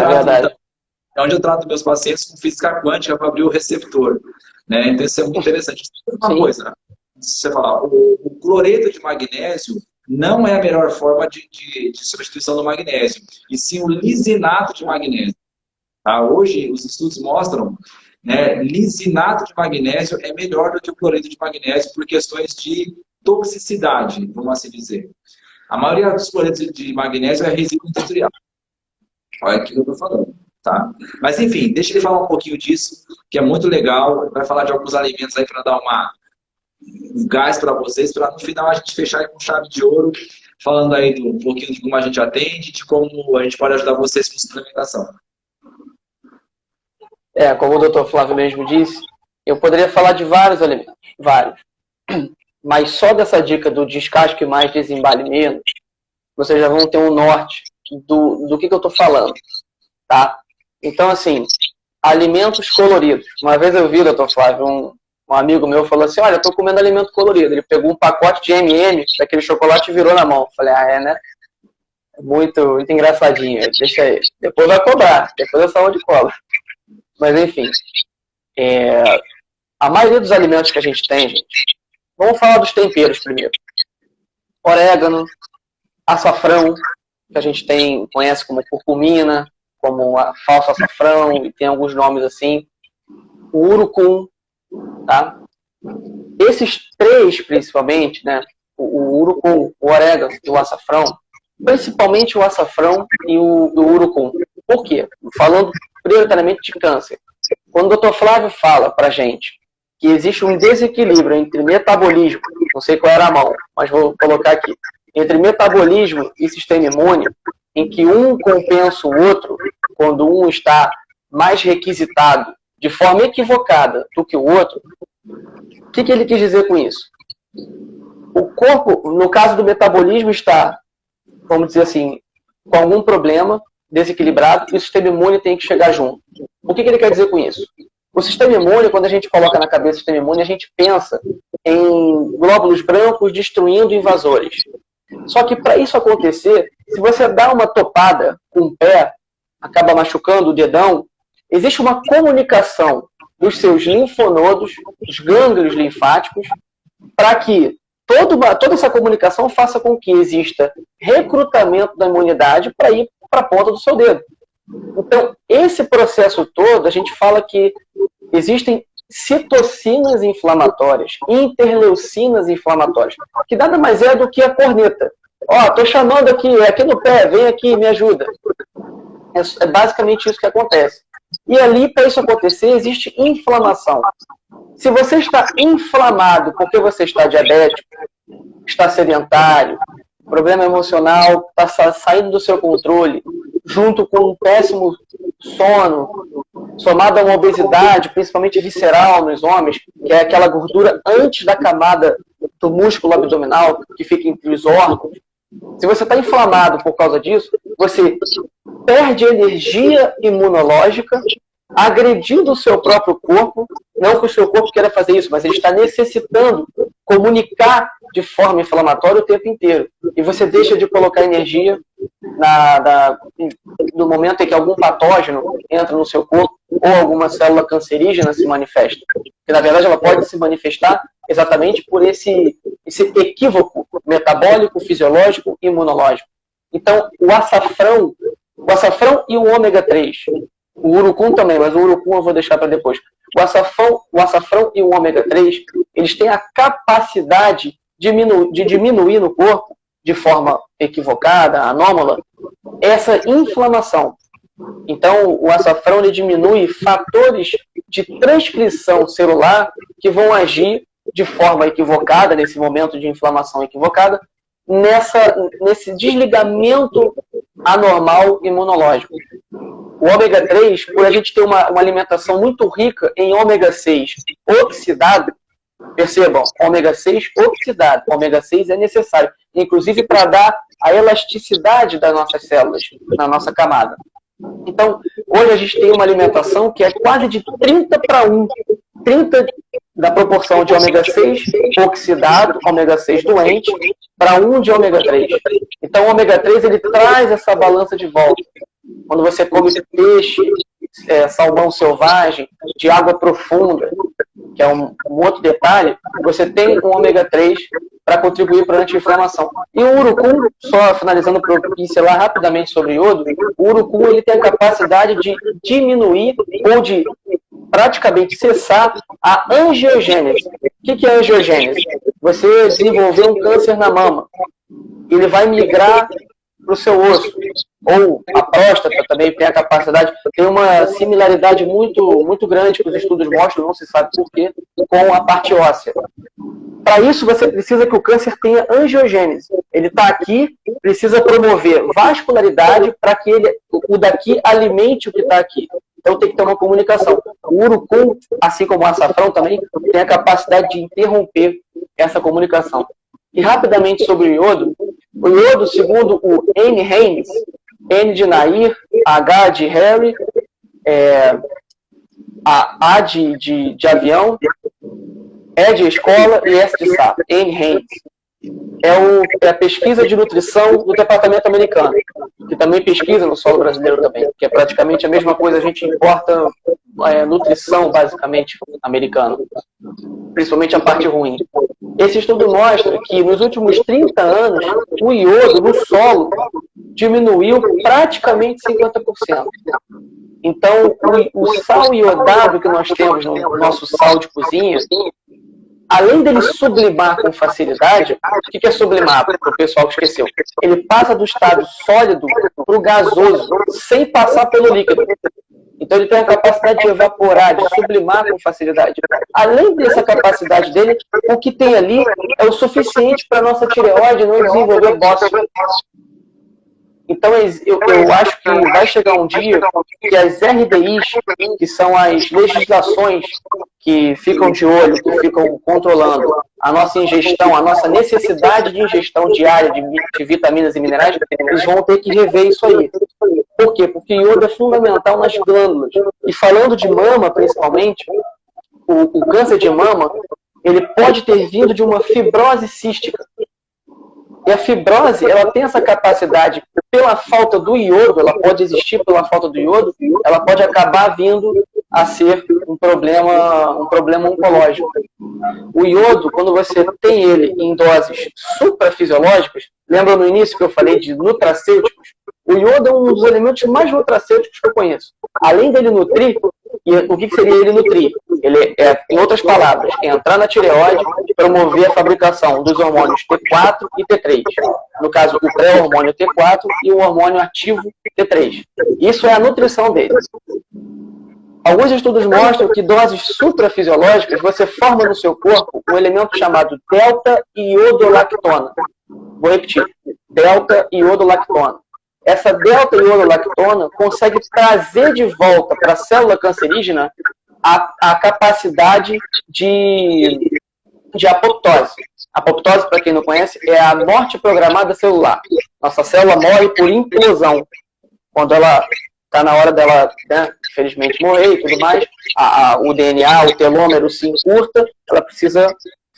trato meus pacientes com física quântica para abrir o receptor. Né? Então, isso é muito interessante. Uma coisa, você falar, o cloreto de magnésio não é a melhor forma de substituição do magnésio, e sim o lisinato de magnésio. Tá? Hoje, os estudos mostram, né, lisinato de magnésio é melhor do que o cloreto de magnésio por questões de toxicidade, vamos assim dizer. A maioria dos cloretos de magnésio é resíduo industrial. Olha o que eu estou falando. Tá? Mas, enfim, deixa ele falar um pouquinho disso, que é muito legal. Vai falar de alguns alimentos aí para dar um gás para vocês, para no final a gente fechar com chave de ouro, falando aí um pouquinho de como a gente atende, de como a gente pode ajudar vocês com suplementação. Como o Dr. Flávio mesmo disse, eu poderia falar de vários alimentos, vários. Mas só dessa dica do descasque mais, desembale menos, vocês já vão ter um norte do que eu estou falando, tá? Então, assim, alimentos coloridos. Uma vez eu vi, Dr. Flávio, um amigo meu falou assim, olha, eu estou comendo alimento colorido. Ele pegou um pacote de M&M, daquele chocolate, e virou na mão. Falei, né? Muito engraçadinho. Deixa aí. Depois vai cobrar. Depois é só onde cobra. Mas, enfim. A maioria dos alimentos que a gente tem, gente, vamos falar dos temperos primeiro. Orégano, açafrão, que a gente conhece como curcumina, como a falso açafrão, e tem alguns nomes assim. O urucum, tá? Esses três, principalmente, né? O urucum, o orégano e o açafrão, principalmente o açafrão e o urucum. Por quê? Falando prioritariamente de câncer. Quando o Dr. Flávio fala pra gente que existe um desequilíbrio entre metabolismo, não sei qual era a mão, mas vou colocar aqui, entre metabolismo e sistema imune, em que um compensa o outro, quando um está mais requisitado de forma equivocada do que o outro, o que ele quis dizer com isso? O corpo, no caso do metabolismo, está, vamos dizer assim, com algum problema, desequilibrado, e o sistema imune tem que chegar junto. O que ele quer dizer com isso? O sistema imune, quando a gente coloca na cabeça o sistema imune, a gente pensa em glóbulos brancos destruindo invasores. Só que para isso acontecer, se você dá uma topada com o pé, acaba machucando o dedão, existe uma comunicação dos seus linfonodos, dos gânglios linfáticos, para que toda essa comunicação faça com que exista recrutamento da imunidade para ir para a ponta do seu dedo. Então, esse processo todo, a gente fala que existem citocinas inflamatórias, interleucinas inflamatórias, que nada mais é do que a corneta. Tô chamando aqui no pé, vem aqui, me ajuda. É basicamente isso que acontece. E ali, para isso acontecer, existe inflamação. Se você está inflamado porque você está diabético, está sedentário, problema emocional está saindo do seu controle, junto com um péssimo sono, somado a uma obesidade, principalmente visceral nos homens, que é aquela gordura antes da camada do músculo abdominal, que fica entre os órgãos. Se você está inflamado por causa disso, você perde energia imunológica, agredindo o seu próprio corpo. Não que o seu corpo queira fazer isso, mas ele está necessitando comunicar de forma inflamatória o tempo inteiro. E você deixa de colocar energia no momento em que algum patógeno entra no seu corpo ou alguma célula cancerígena se manifesta. Porque, na verdade, ela pode se manifestar exatamente por esse equívoco metabólico, fisiológico e imunológico. Então, o açafrão e o ômega 3, o urucum também, mas o urucum eu vou deixar para depois. O açafrão e o ômega 3, eles têm a capacidade de diminuir no corpo, de forma equivocada, anômala, essa inflamação. Então, o açafrão ele diminui fatores de transcrição celular que vão agir de forma equivocada, nesse momento de inflamação equivocada, nesse desligamento anormal imunológico. O ômega 3, por a gente ter uma alimentação muito rica em ômega 6 oxidado, percebam, ômega 6 oxidado, ômega 6 é necessário, inclusive para dar a elasticidade das nossas células, na nossa camada. Então, hoje a gente tem uma alimentação que é quase de 30:1. 30 da proporção de ômega 6 oxidado, ômega 6 doente, para 1 de ômega 3. Então, o ômega 3 ele traz essa balança de volta. Quando você come peixe, salmão selvagem, de água profunda, que é um outro detalhe, você tem um ômega 3 para contribuir para a anti-inflamação. E o urucum, só finalizando para pincelar rapidamente sobre iodo, o urucum ele tem a capacidade de diminuir ou de praticamente cessar a angiogênese. O que é angiogênese? Você desenvolveu um câncer na mama, ele vai migrar para o seu osso, ou a próstata também tem a capacidade, tem uma similaridade muito grande que os estudos mostram, não se sabe porquê, com a parte óssea. Para isso, você precisa que o câncer tenha angiogênese. Ele está aqui, precisa promover vascularidade para que o daqui alimente o que está aqui. Então tem que ter uma comunicação. O urucum, assim como o açafrão também, tem a capacidade de interromper essa comunicação. E rapidamente sobre o iodo, segundo o N. Haynes, N de Nair, H de Harry, A de avião, E de escola e S de sapo, N. Haynes. É a pesquisa de nutrição do departamento americano, que também pesquisa no solo brasileiro também, que é praticamente a mesma coisa, a gente importa nutrição, basicamente, americana, principalmente a parte ruim. Esse estudo mostra que nos últimos 30 anos, o iodo no solo diminuiu praticamente 50%. Então, o sal iodado que nós temos no nosso sal de cozinha, além dele sublimar com facilidade, o que é sublimar, para o pessoal que esqueceu? Ele passa do estado sólido para o gasoso, sem passar pelo líquido. Então ele tem a capacidade de evaporar, de sublimar com facilidade. Além dessa capacidade dele, o que tem ali é o suficiente para a nossa tireoide não desenvolver bócio. Então eu acho que vai chegar um dia que as RDIs, que são as legislações que ficam de olho, que ficam controlando a nossa ingestão, a nossa necessidade de ingestão diária de vitaminas e minerais, eles vão ter que rever isso aí. Por quê? Porque iodo é fundamental nas glândulas. E falando de mama, principalmente, o câncer de mama, ele pode ter vindo de uma fibrose cística. E a fibrose, ela tem essa capacidade, pela falta do iodo, ela pode existir pela falta do iodo, ela pode acabar vindo a ser um problema oncológico. O iodo, quando você tem ele em doses suprafisiológicas, lembra no início que eu falei de nutracêuticos? O iodo é um dos elementos mais nutracêuticos que eu conheço. Além dele nutrir, e o que seria ele nutrir? Ele é, em outras palavras, entrar na tireoide, promover a fabricação dos hormônios T4 e T3. No caso, o pré-hormônio T4 e o hormônio ativo T3. Isso é a nutrição dele. Alguns estudos mostram que doses suprafisiológicas você forma no seu corpo um elemento chamado delta-iodolactona. Vou repetir, delta-iodolactona. Essa delta-iodolactona consegue trazer de volta para a célula cancerígena a capacidade de apoptose. Apoptose, para quem não conhece, é a morte programada celular. Nossa célula morre por implosão. Quando ela está na hora dela, né, infelizmente, morrer e tudo mais, o DNA, o telômero se encurta, ela precisa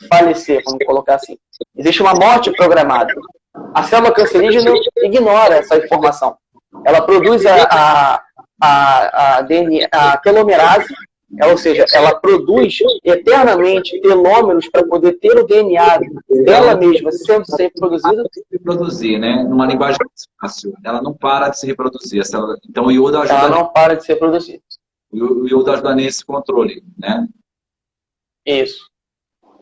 falecer, vamos colocar assim. Existe uma morte programada. A célula cancerígena ignora essa informação. Ela produz a telomerase, Ou seja, ela produz eternamente telômeros para poder ter o DNA dela mesma sendo sempre produzida. Reproduzir, né? Numa linguagem fácil. Ela não para de se reproduzir. Então o iodo ajuda. Ela não para de ser produzida. O iodo ajuda nesse controle, né? Isso.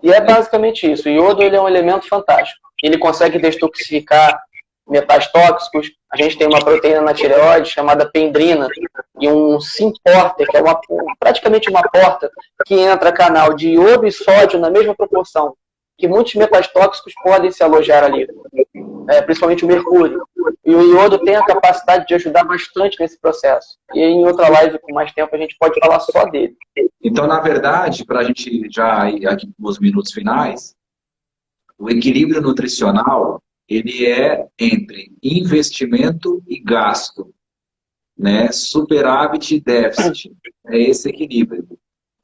E é basicamente isso. O iodo ele é um elemento fantástico. Ele consegue detoxificar metais tóxicos. A gente tem uma proteína na tireoide chamada pendrina e um SYMporter, que é praticamente uma porta que entra canal de iodo e sódio na mesma proporção, que muitos metais tóxicos podem se alojar ali, principalmente o mercúrio. E o iodo tem a capacidade de ajudar bastante nesse processo. E em outra live, com mais tempo, a gente pode falar só dele. Então, na verdade, para a gente já ir aqui nos minutos finais, o equilíbrio nutricional ele é entre investimento e gasto, né? Superávit e déficit. É esse equilíbrio.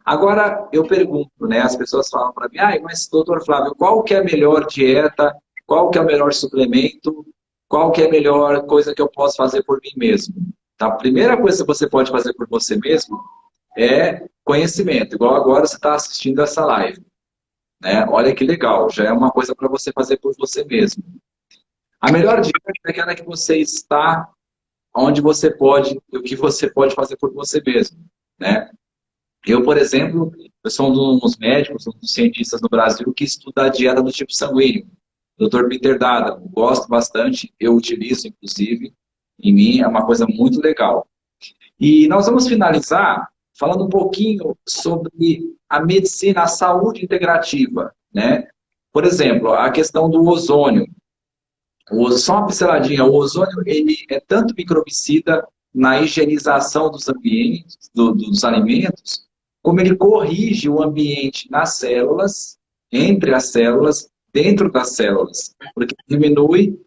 Agora, eu pergunto, né? As pessoas falam para mim, mas doutor Flávio, qual que é a melhor dieta? Qual que é o melhor suplemento? Qual que é a melhor coisa que eu posso fazer por mim mesmo? Tá? A primeira coisa que você pode fazer por você mesmo é conhecimento. Igual agora você está assistindo essa live. Né? Olha que legal, já é uma coisa para você fazer por você mesmo. A melhor dica é aquela que você está onde você pode, o que você pode fazer por você mesmo, né? Eu, por exemplo, eu sou um dos médicos, um dos cientistas no Brasil que estuda a dieta do tipo sanguíneo. Dr. Peter Dada, gosto bastante, eu utilizo, inclusive, em mim, é uma coisa muito legal. E nós vamos finalizar falando um pouquinho sobre a medicina, a saúde integrativa, né? Por exemplo, a questão do ozônio. Só uma pinceladinha, o ozônio ele é tanto microbicida na higienização dos ambientes, dos alimentos, como ele corrige o ambiente nas células, entre as células, dentro das células, porque diminui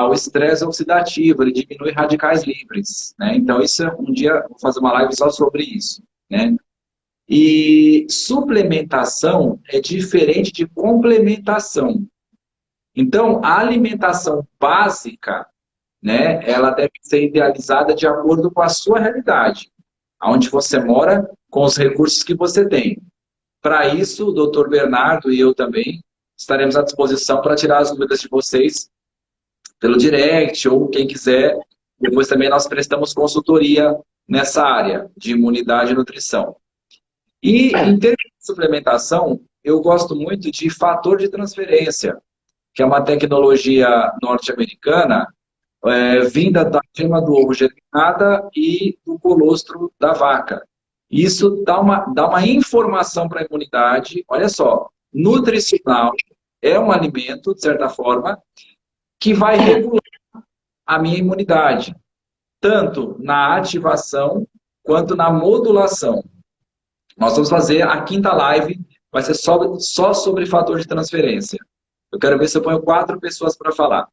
o estresse oxidativo, ele diminui radicais livres, né? Então, isso um dia eu vou fazer uma live só sobre isso, né? E suplementação é diferente de complementação. Então, a alimentação básica, né, ela deve ser idealizada de acordo com a sua realidade, onde você mora, com os recursos que você tem. Para isso, o doutor Bernardo e eu também estaremos à disposição para tirar as dúvidas de vocês pelo direct ou quem quiser. Depois também nós prestamos consultoria nessa área de imunidade e nutrição. E em termos de suplementação, eu gosto muito de fator de transferência, que é uma tecnologia norte-americana vinda da gema do ovo germinada e do colostro da vaca. Isso dá uma informação para a imunidade, olha só, nutricional, é um alimento, de certa forma, que vai regular a minha imunidade, tanto na ativação quanto na modulação. Nós vamos fazer a quinta live, vai ser só sobre fator de transferência. Eu quero ver se eu ponho 4 pessoas para falar.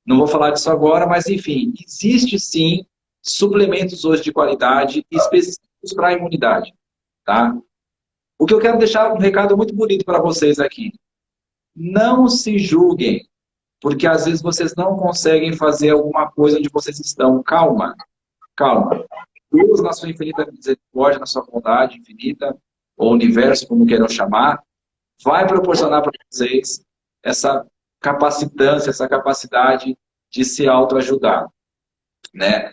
Não vou falar disso agora, mas enfim, existe sim suplementos hoje de qualidade específicos para a imunidade. Tá? O que eu quero deixar um recado muito bonito para vocês aqui. Não se julguem, porque às vezes vocês não conseguem fazer alguma coisa onde vocês estão. Calma, calma. Deus, na sua infinita misericórdia, na sua bondade infinita, ou universo, como queiram chamar, vai proporcionar para vocês essa capacitância, essa capacidade de se autoajudar, né?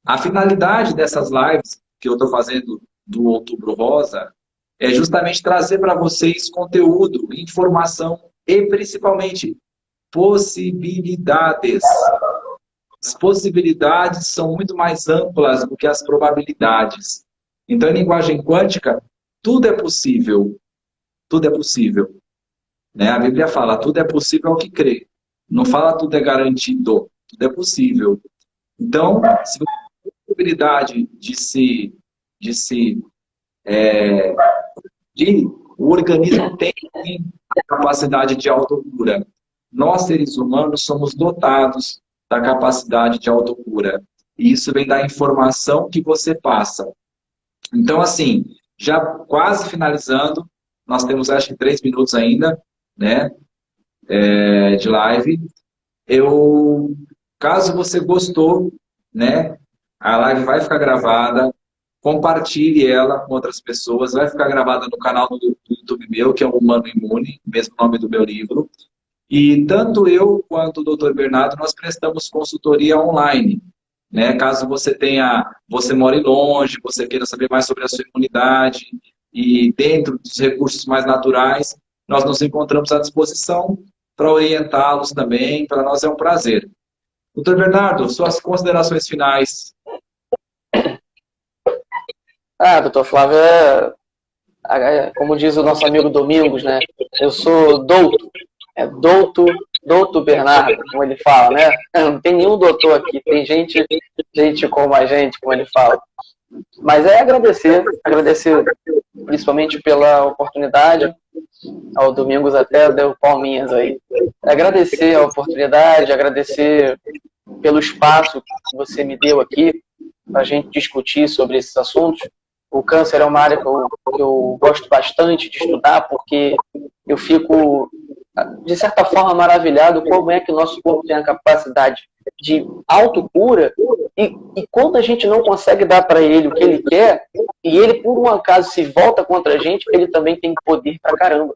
A finalidade dessas lives que eu estou fazendo do Outubro Rosa é justamente trazer para vocês conteúdo, informação e principalmente possibilidades. As possibilidades são muito mais amplas do que as probabilidades. Então, em linguagem quântica, tudo é possível. Tudo é possível. Né? A Bíblia fala, tudo é possível ao que crê. Não fala tudo é garantido, tudo é possível. Então, se você tem a possibilidade o organismo tem a capacidade de autocura. Nós, seres humanos, somos dotados da capacidade de autocura. E isso vem da informação que você passa. Então, assim, já quase finalizando, nós temos acho que 3 minutos ainda, né, de live. Caso você gostou, né, a live vai ficar gravada. compartilhe ela com outras pessoas. Vai ficar gravada no canal do YouTube meu, que é o Humano Imune, mesmo nome do meu livro. E tanto eu quanto o Dr. Bernardo, nós prestamos consultoria online. Né? Caso você more longe, você queira saber mais sobre a sua imunidade e dentro dos recursos mais naturais, nós nos encontramos à disposição para orientá-los também. Para nós é um prazer. Dr. Bernardo, suas considerações finais. Doutor Flávio, como diz o nosso amigo Domingos, né? Eu sou douto. Doutor Bernardo, como ele fala, né? Não tem nenhum doutor aqui, tem gente como a gente, como ele fala. Mas é agradecer principalmente pela oportunidade. Ao Domingos até deu palminhas aí. Agradecer a oportunidade, agradecer pelo espaço que você me deu aqui para a gente discutir sobre esses assuntos. O câncer é uma área que eu gosto bastante de estudar, porque eu fico, de certa forma, maravilhado como é que o nosso corpo tem a capacidade de autocura e quando a gente não consegue dar para ele o que ele quer, e ele, por um acaso, se volta contra a gente, ele também tem poder pra caramba.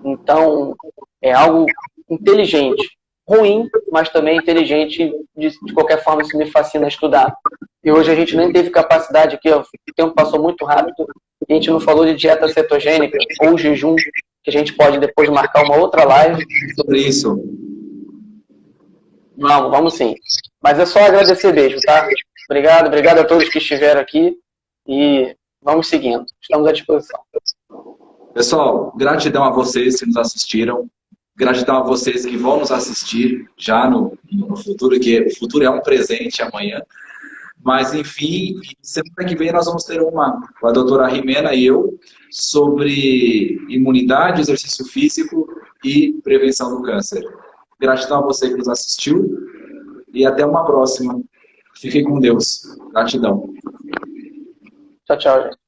Então, é algo inteligente. Ruim, mas também inteligente. De qualquer forma, isso me fascina estudar. E hoje a gente nem teve capacidade aqui, ó, o tempo passou muito rápido, e a gente não falou de dieta cetogênica ou jejum, que a gente pode depois marcar uma outra live. Sobre isso. Vamos sim. Mas é só agradecer mesmo, tá? Obrigado a todos que estiveram aqui e vamos seguindo. Estamos à disposição. Pessoal, gratidão a vocês que nos assistiram. Gratidão a vocês que vão nos assistir já no futuro, que o futuro é um presente amanhã. Mas, enfim, semana que vem nós vamos ter uma com a doutora Rimena e eu sobre imunidade, exercício físico e prevenção do câncer. Gratidão a você que nos assistiu e até uma próxima. Fiquem com Deus. Gratidão. Tchau, gente.